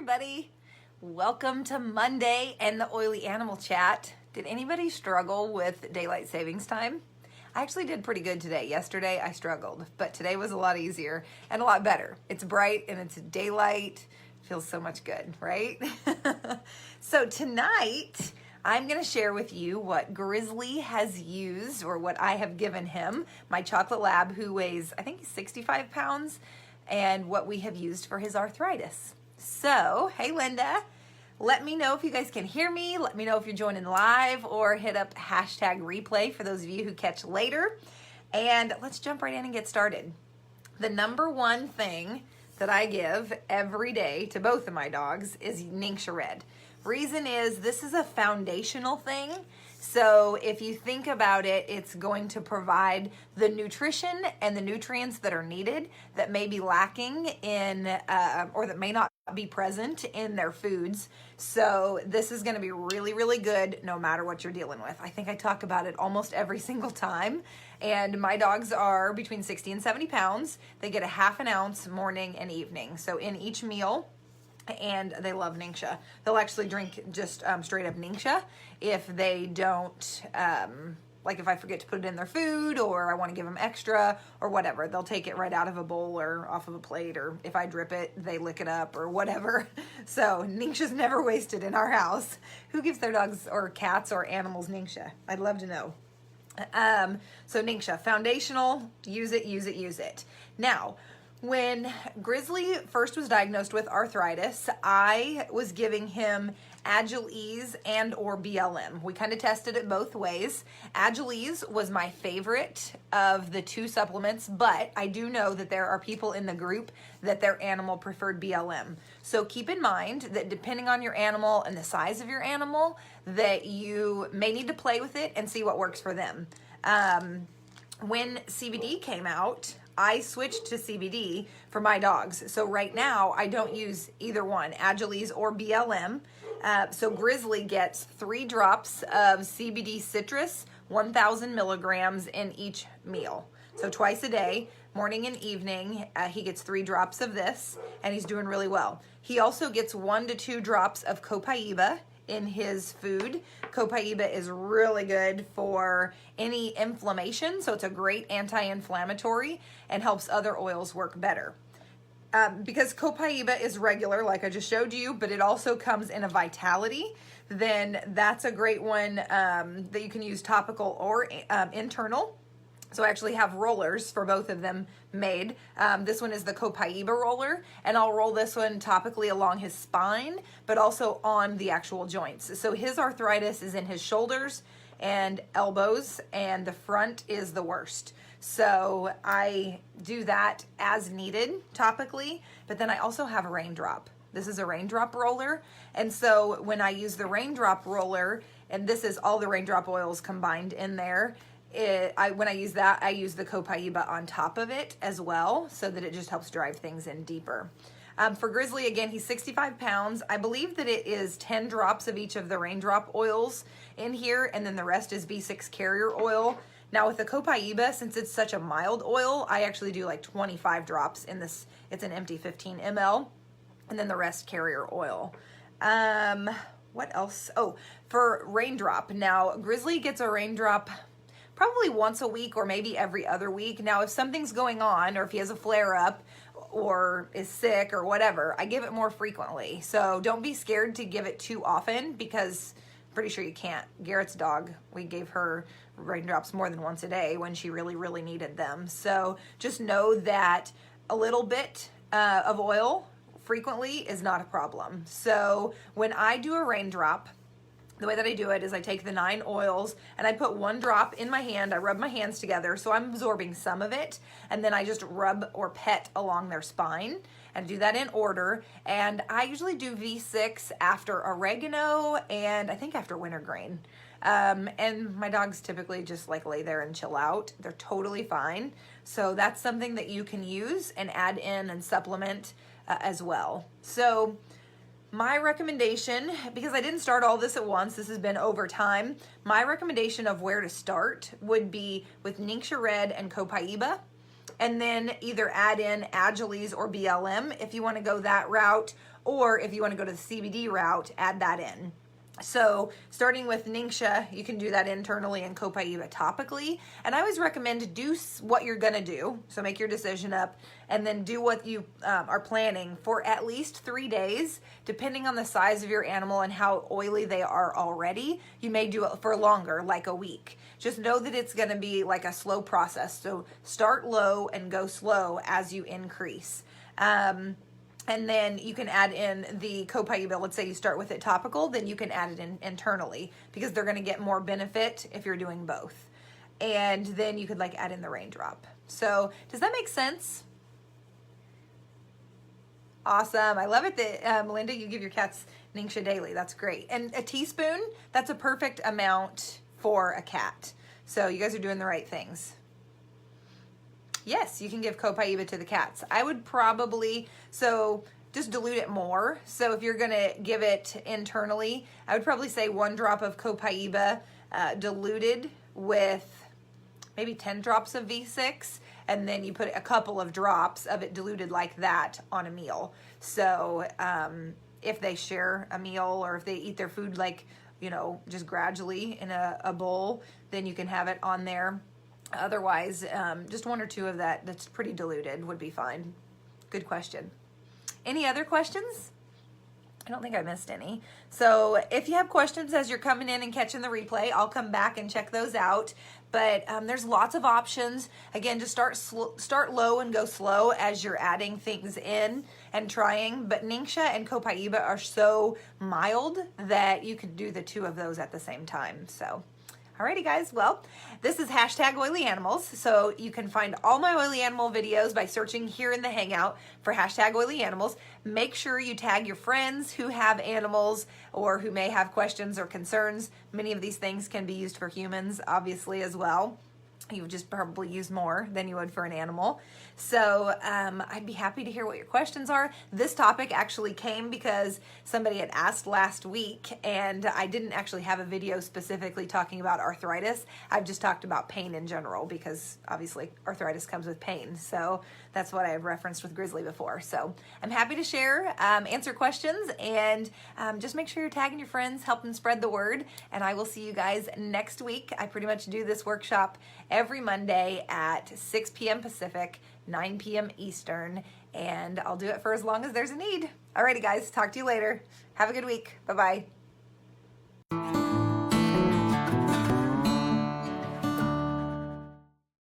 everybody. Welcome to Monday and the Oily Animal Chat. Did anybody struggle with daylight savings time? I actually did pretty good today. Yesterday I struggled, but today was a lot easier and a lot better. It's bright and it's daylight. Feels so much good, right? So tonight I'm going to share with you what Grizzly has used, or what I have given him, my chocolate lab who weighs, I think he's 65 pounds, and what we have used for his arthritis. So, hey Linda, let me know if you guys can hear me. Let me know if you're joining live, or hit up hashtag replay for those of you who catch later. And let's jump right in and get started. The number one thing that I give every day to both of my dogs is NingXia Red. Reason is this is a foundational thing. So if you think about it, it's going to provide the nutrition and the nutrients that are needed that may be lacking in, or that may not be present in their foods. So this is going to be really, really good no matter what you're dealing with. I think I talk about it almost every single time. And my dogs are between 60 and 70 pounds. They get a half an ounce morning and evening. So in each meal, and they love NingXia. They'll actually drink just straight up NingXia if they don't, like if I forget to put it in their food, or I want to give them extra or whatever. They'll take it right out of a bowl or off of a plate, or if I drip it, they lick it up or whatever. So NingXia's never wasted in our house. Who gives their dogs or cats or animals NingXia? I'd love to know. So NingXia, foundational, use it, use it, use it. Now, when Grizzly first was diagnosed with arthritis, I was giving him AgileEase and or BLM. We kind of tested it both ways. AgileEase was my favorite of the two supplements, but I do know that there are people in the group that their animal preferred BLM. So keep in mind that depending on your animal and the size of your animal, that you may need to play with it and see what works for them. When CBD came out, I switched to CBD for my dogs. So right now I don't use either one, AgileEase or BLM. So Grizzly gets 3 drops of CBD citrus, 1,000 milligrams in each meal. So twice a day, morning and evening, he gets 3 drops of this, and he's doing really well. He also gets 1 to 2 drops of Copaiba in his food. Copaiba is really good for any inflammation, so it's a great anti-inflammatory and helps other oils work better. Because Copaiba is regular, like I just showed you, but it also comes in a Vitality, then that's a great one that you can use topical or internal. So I actually have rollers for both of them made. This one is the Copaiba roller, and I'll roll this one topically along his spine, but also on the actual joints. So his arthritis is in his shoulders and elbows, and the front is the worst. So I do that as needed topically, but then I also have a raindrop. This is a raindrop roller, and so when I use the raindrop roller, and this is all the raindrop oils combined in there, when I use that, I use the Copaiba on top of it as well, so that it just helps drive things in deeper. For Grizzly, again, he's 65 pounds. I believe that it is 10 drops of each of the raindrop oils in here, and then the rest is B6 carrier oil. Now with the Copaiba, since it's such a mild oil, I actually do like 25 drops in this. It's an empty 15 ml, and then the rest carrier oil. What else? Oh, for raindrop. Now, Grizzly gets a raindrop probably once a week or maybe every other week. Now, if something's going on, or if he has a flare-up or is sick or whatever, I give it more frequently. So don't be scared to give it too often, because I'm pretty sure you can't. Garrett's dog, we gave her raindrops more than once a day when she really, really needed them. So just know that a little bit of oil frequently is not a problem. So when I do a raindrop, the way that I do it is I take the 9 oils and I put 1 drop in my hand. I rub my hands together, so I'm absorbing some of it, and then I just rub or pet along their spine, and do that in order. And I usually do V6 after oregano, and I think after wintergreen. And my dogs typically just like lay there and chill out. They're totally fine. So that's something that you can use and add in and supplement as well. So my recommendation, because I didn't start all this at once, this has been over time, my recommendation of where to start would be with NingXia Red and Copaiba. and then either add in AgileEase or BLM if you want to go that route, or if you want to go to the CBD route, add that in. So starting with NingXia, you can do that internally and Copaiba topically. And I always recommend to do what you're gonna do. So make your decision up and then do what you are planning for at least 3 days, depending on the size of your animal and how oily they are already. You may do it for longer, like a week. Just know that it's gonna be like a slow process. So start low and go slow as you increase. And then you can add in the Copaiba. Let's say you start with it topical, then you can add it in internally, because they're gonna get more benefit if you're doing both. And then you could like add in the raindrop. So does that make sense? Awesome. I love it that, Melinda, you give your cats NingXia daily. That's great. And a teaspoon, that's a perfect amount for a cat. So you guys are doing the right things. Yes, you can give Copaiba to the cats. I would probably, so just dilute it more. So if you're gonna give it internally, I would probably say 1 drop of Copaiba diluted with maybe 10 drops of V6, and then you put a couple of drops of it diluted like that on a meal. So if they share a meal, or if they eat their food like, you know, just gradually in a bowl, then you can have it on there. Otherwise, just 1 or 2 of that that's pretty diluted would be fine. Good question. Any other questions? I don't think I missed any. So if you have questions as you're coming in and catching the replay, I'll come back and check those out. But there's lots of options. Again, just start low and go slow as you're adding things in and trying. But NingXia and Copaiba are so mild that you could do the 2 of those at the same time. So. Alrighty guys, well, this is #OilyAnimals, so you can find all my oily animal videos by searching here in the Hangout for #OilyAnimals. Make sure you tag your friends who have animals or who may have questions or concerns. Many of these things can be used for humans, obviously, as well. You would just probably use more than you would for an animal. So I'd be happy to hear what your questions are. This topic actually came because somebody had asked last week, and I didn't actually have a video specifically talking about arthritis. I've just talked about pain in general, because obviously arthritis comes with pain. So that's what I have referenced with Grizzly before. So I'm happy to share, answer questions, and just make sure you're tagging your friends, help them spread the word, and I will see you guys next week. I pretty much do this workshop every Monday at 6 p.m. Pacific, 9 p.m. Eastern, and I'll do it for as long as there's a need. Alrighty guys, talk to you later. Have a good week. Bye-bye.